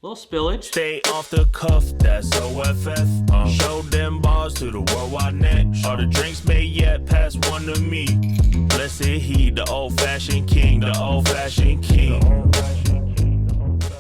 Little spillage. Stay off the cuff, that's OFF. Show them bars to the worldwide net. Are the drinks made yet? Pass one to me. Blessed he, the old-fashioned king, the old-fashioned king.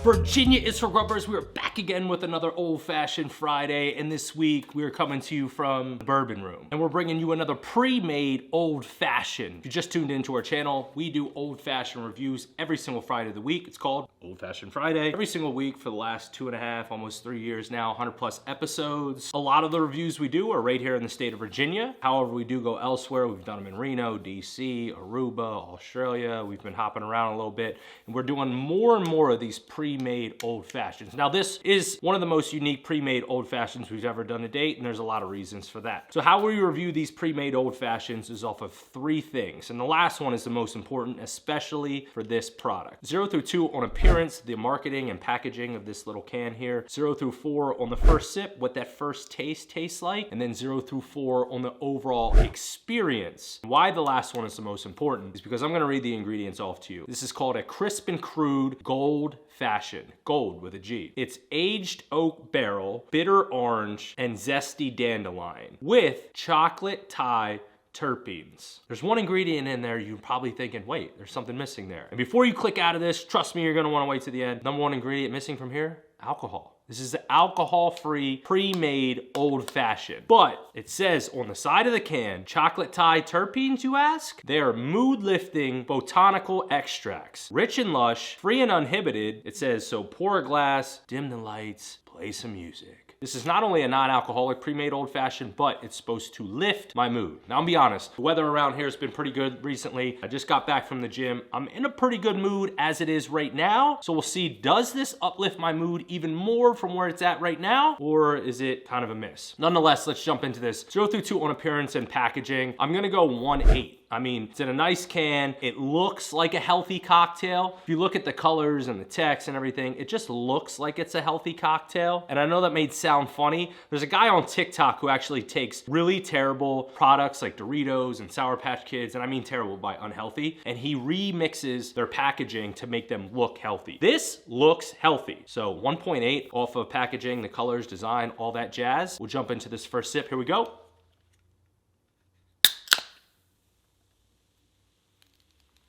Virginia is for Grubbers. We are back again with another old-fashioned Friday, and this week we are coming to you from the Bourbon Room, and we're bringing you another pre-made old-fashioned. If you just tuned into our channel, we do old-fashioned reviews every single Friday of the week. It's called Old-Fashioned Friday. Every single week for the last 2.5, almost 3 years now, 100+ episodes. A lot of the reviews we do are right here in the state of Virginia. However, we do go elsewhere. We've done them in Reno, DC, Aruba, Australia. We've been hopping around a little bit, and we're doing more and more of these pre-made old fashions. Now, this is one of the most unique pre-made old fashions we've ever done to date, and there's a lot of reasons for that. So how we review these pre-made old fashions is off of 3 things, and the last one is the most important, especially for this product. 0 through 2 on appearance, the marketing and packaging of this little can here. 0 through 4 on the first sip, what that first taste tastes like, and then 0 through 4 on the overall experience. Why the last one is the most important is because I'm gonna read the ingredients off to you. This is called a Crisp and Crude Gold Fashion, gold with a G. It's aged oak barrel, bitter orange, and zesty dandelion with chocolate Thai terpenes. There's one ingredient in there you're probably thinking, wait, there's something missing there. And before you click out of this, trust me, you're gonna wanna wait to the end. Number 1 ingredient missing from here, alcohol. This is the alcohol-free, pre-made old-fashioned. But it says on the side of the can, chocolate Thai terpenes, you ask? They are mood-lifting botanical extracts. Rich and lush, free and uninhibited. It says, so pour a glass, dim the lights, play some music. This is not only a non-alcoholic pre-made old-fashioned, but it's supposed to lift my mood. Now, I'll be honest, the weather around here has been pretty good recently. I just got back from the gym. I'm in a pretty good mood as it is right now. So we'll see, does this uplift my mood even more from where it's at right now, or is it kind of a miss? Nonetheless, let's jump into this. 0 through 2 on appearance and packaging. I'm gonna go 1.8. I mean, it's in a nice can. It looks like a healthy cocktail. If you look at the colors and the text and everything, it just looks like it's a healthy cocktail. And I know that may sound funny. There's a guy on TikTok who actually takes really terrible products like Doritos and Sour Patch Kids, and I mean terrible by unhealthy, and he remixes their packaging to make them look healthy. This looks healthy. So 1.8 off of packaging, the colors, design, all that jazz. We'll jump into this first sip. Here we go.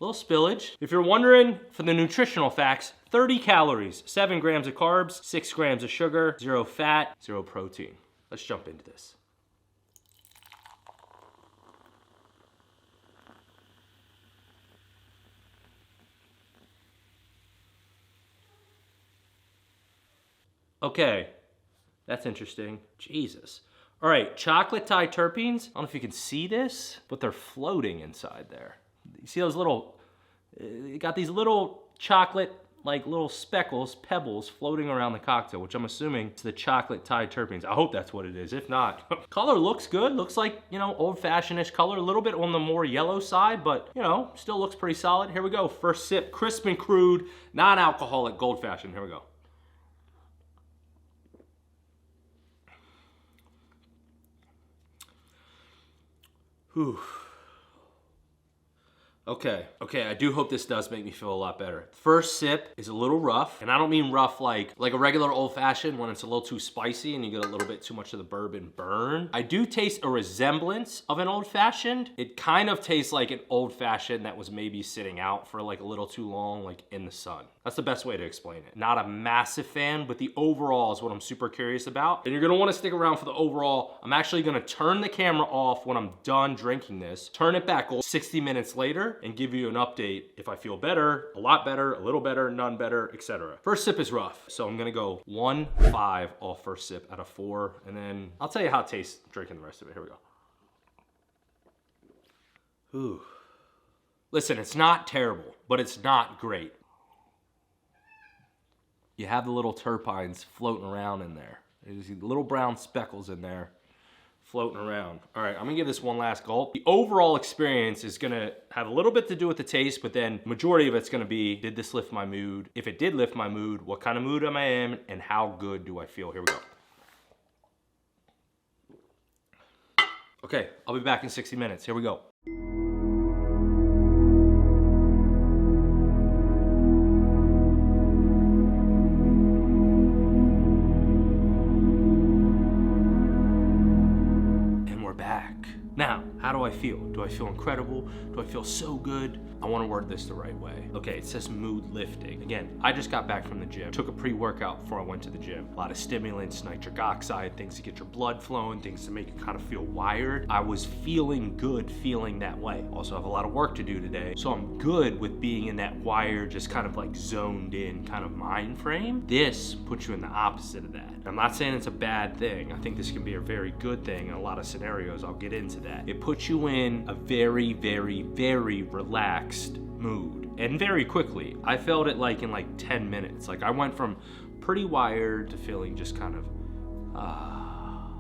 Little spillage. If you're wondering, for the nutritional facts, 30 calories, 7 grams of carbs, 6 grams of sugar, 0 fat, 0 protein. Let's jump into this. Okay, that's interesting. Jesus. All right, chocolate Thai terpenes. I don't know if you can see this, but they're floating inside there. You see those little, you got these little chocolate, like little speckles, pebbles floating around the cocktail, which I'm assuming is the chocolate Thai terpenes. I hope that's what it is. If not, color looks good. Looks like, you know, old-fashioned-ish color. A little bit on the more yellow side, but, you know, still looks pretty solid. Here we go. First sip, Crisp and Crude, non-alcoholic gold fashion. Here we go. Whew. Okay, I do hope this does make me feel a lot better. First sip is a little rough, and I don't mean rough like a regular old-fashioned when it's a little too spicy and you get a little bit too much of the bourbon burn. I do taste a resemblance of an old-fashioned. It kind of tastes like an old-fashioned that was maybe sitting out for like a little too long, like in the sun. That's the best way to explain it. Not a massive fan, but the overall is what I'm super curious about. And you're gonna wanna stick around for the overall. I'm actually gonna turn the camera off when I'm done drinking this, turn it back 60 minutes later, and give you an update if I feel better, a lot better, a little better, none better, etc. First sip is rough, so I'm gonna go 1.5 off first sip out of 4, and then I'll tell you how it tastes drinking the rest of it. Here we go. Ooh. Listen, it's not terrible, but it's not great. You have the little terpenes floating around in there. There's little brown speckles in there floating around. All right, I'm gonna give this one last gulp. The overall experience is gonna have a little bit to do with the taste, but then majority of it's gonna be, did this lift my mood? If it did lift my mood, what kind of mood am I in, and how good do I feel? Here we go. Okay, I'll be back in 60 minutes. Here we go. How do I feel? Do I feel incredible? Do I feel so good? I want to word this the right way. Okay, it says mood lifting. Again, I just got back from the gym. Took a pre-workout before I went to the gym. A lot of stimulants, nitric oxide, things to get your blood flowing, things to make you kind of feel wired. I was feeling good feeling that way. Also have a lot of work to do today. So I'm good with being in that wired, just kind of like zoned in kind of mind frame. This puts you in the opposite of that. I'm not saying it's a bad thing. I think this can be a very good thing in a lot of scenarios. I'll get into that. It puts you in a very, very, very relaxed mood. And very quickly. I felt it like in like 10 minutes. Like I went from pretty wired to feeling just kind of,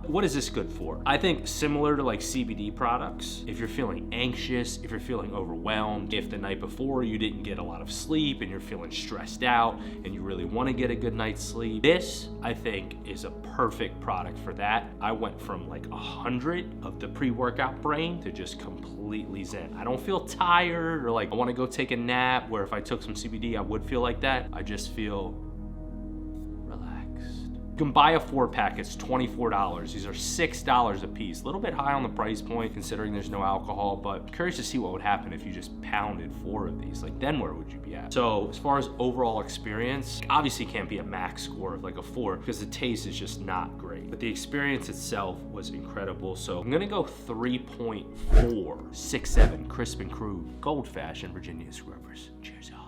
What is this good for? I think similar to like CBD products, if you're feeling anxious, if you're feeling overwhelmed, if the night before you didn't get a lot of sleep and you're feeling stressed out and you really want to get a good night's sleep, this I think is a perfect product for that. I went from like 100 of the pre-workout brain to just completely zen. I don't feel tired or like I want to go take a nap, where if I took some CBD I would feel like that. I just feel you can buy a 4-pack, it's $24. These are $6 a piece. A little bit high on the price point considering there's no alcohol, but I'm curious to see what would happen if you just pounded 4 of these. Like then where would you be at? So as far as overall experience, obviously can't be a max score of like a 4 because the taste is just not great. But the experience itself was incredible. So I'm gonna go 3.467 Crisp and Crude Gold Fashioned Virginia Grubbers. Cheers, y'all.